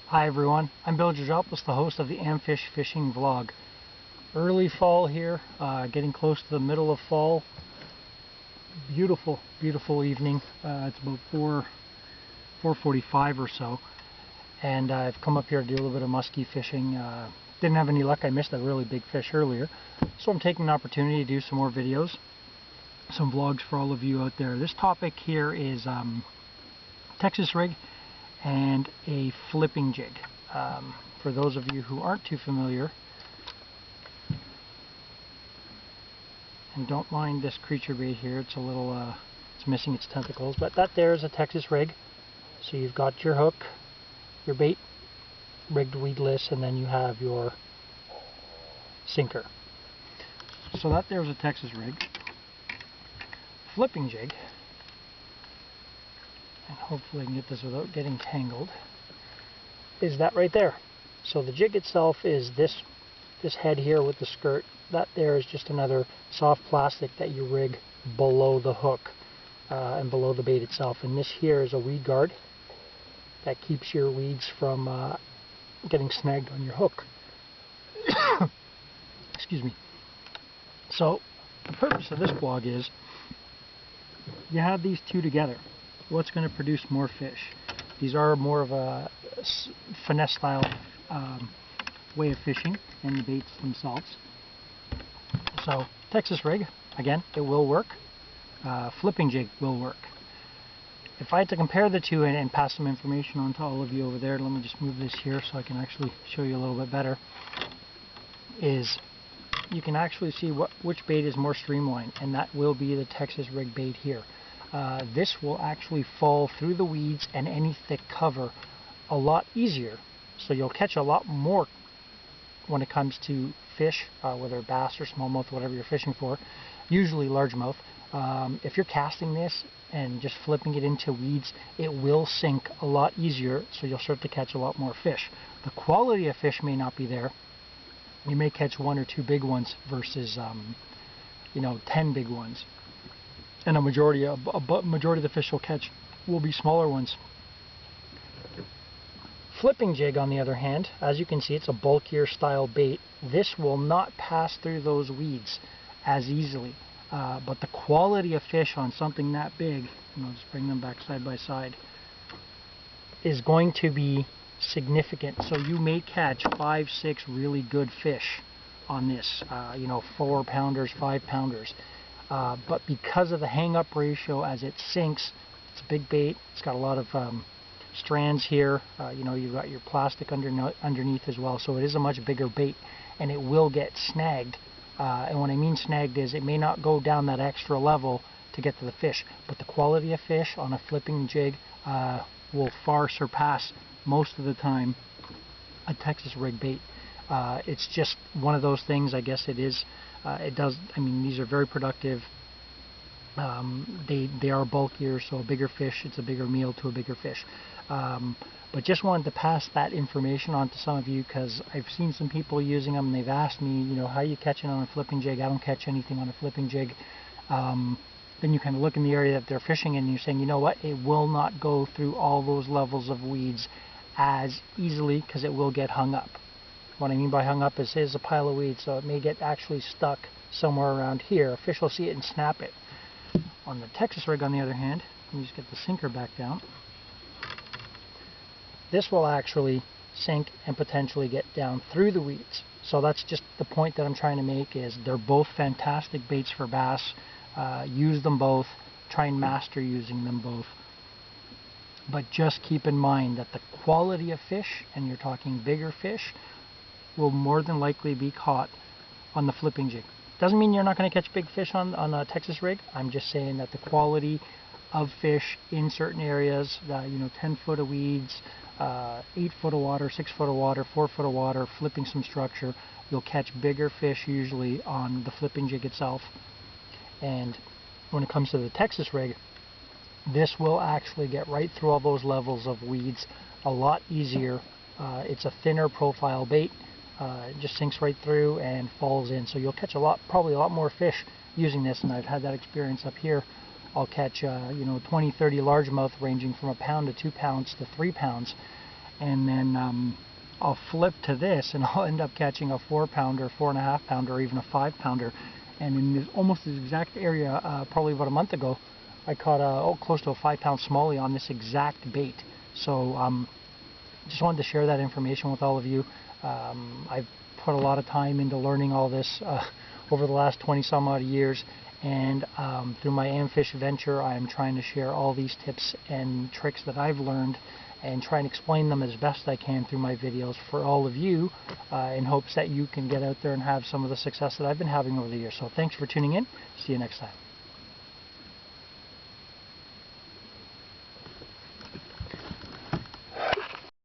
Hi everyone, I'm Bill Georgopoulos, the host of the Amfish Fishing Vlog. Early fall here, getting close to the middle of fall. Beautiful, beautiful evening. It's about 4:45 or so, and I've come up here to do a little bit of muskie fishing. Didn't have any luck. I missed a really big fish earlier, so I'm taking an opportunity to do some more videos, some vlogs for all of you out there. This topic here is Texas rig and a flipping jig. For those of you who aren't too familiar, and don't mind this creature bait here, it's a little, it's missing its tentacles, but that there is a Texas rig. So you've got your hook, your bait, rigged weedless, and then you have your sinker. So that there's a Texas rig. Flipping jig, and hopefully I can get this without getting tangled, is that right there. So the jig itself is this head here with the skirt. That there is just another soft plastic that you rig below the hook and below the bait itself. And this here is a weed guard that keeps your weeds from getting snagged on your hook. Excuse me. So the purpose of this vlog is you have these two together. What's going to produce more fish? These are more of a finesse style way of fishing, and the baits themselves. So Texas rig, again, it will work. Flipping jig will work. If I had to compare the two and pass some information on to all of you over there, let me just move this here so I can actually show you a little bit better, is you can actually see which bait is more streamlined, and that will be the Texas rig bait here. This will actually fall through the weeds and any thick cover a lot easier, so you'll catch a lot more when it comes to fish, whether bass or smallmouth, whatever you're fishing for, usually largemouth. If you're casting this and just flipping it into weeds, it will sink a lot easier, so you'll start to catch a lot more fish. The quality of fish may not be there. You may catch one or two big ones versus 10 big ones, and a majority of the fish you'll catch will be smaller ones. Flipping jig, on the other hand, as you can see, it's a bulkier style bait. This will not pass through those weeds as easily, but the quality of fish on something that big, and I'll just bring them back side by side, is going to be significant. So you may catch 5-6 really good fish on this, 4-pounders, 5-pounders, but because of the hang-up ratio as it sinks, it's a big bait. It's got a lot of strands here. You've got your plastic underneath as well, so it is a much bigger bait, and it will get snagged. And what I mean snagged is it may not go down that extra level to get to the fish, but the quality of fish on a flipping jig will far surpass most of the time a Texas rig bait. It's just one of those things, I guess it is. These are very productive. They are bulkier, so a bigger fish, it's a bigger meal to a bigger fish. But just wanted to pass that information on to some of you, because I've seen some people using them and they've asked me, how are you catching on a flipping jig? I don't catch anything on a flipping jig. Then you kind of look in the area that they're fishing in and you're saying, you know what, it will not go through all those levels of weeds as easily, because it will get hung up. What I mean by hung up is there's a pile of weeds, so it may get actually stuck somewhere around here. A fish will see it and snap it. On the Texas rig, on the other hand, let me just get the sinker back down. This will actually sink and potentially get down through the weeds. So that's just the point that I'm trying to make, is they're both fantastic baits for bass. Use them both. Try and master using them both. But just keep in mind that the quality of fish, and you're talking bigger fish, will more than likely be caught on the flipping jig. Doesn't mean you're not going to catch big fish on a Texas rig. I'm just saying that the quality of fish in certain areas, 10 foot of weeds, 8 foot of water, 6 foot of water, 4 foot of water, flipping some structure, you'll catch bigger fish usually on the flipping jig itself. And when it comes to the Texas rig, this will actually get right through all those levels of weeds a lot easier. It's a thinner profile bait. It just sinks right through and falls in, so you'll catch probably a lot more fish using this, and I've had that experience up here. I'll catch 20-30 largemouth ranging from 1 pound to 2 pounds to 3 pounds, and then I'll flip to this and I'll end up catching a 4-pounder, 4.5-pounder, or even a 5-pounder. And in this, almost this exact area, probably about a month ago, I caught close to a 5-pound smallie on this exact bait. So just wanted to share that information with all of you. I've put a lot of time into learning all this over the last 20 some odd years, and through my AmFish venture, I am trying to share all these tips and tricks that I've learned and try and explain them as best I can through my videos for all of you, in hopes that you can get out there and have some of the success that I've been having over the years. So thanks for tuning in. See you next time.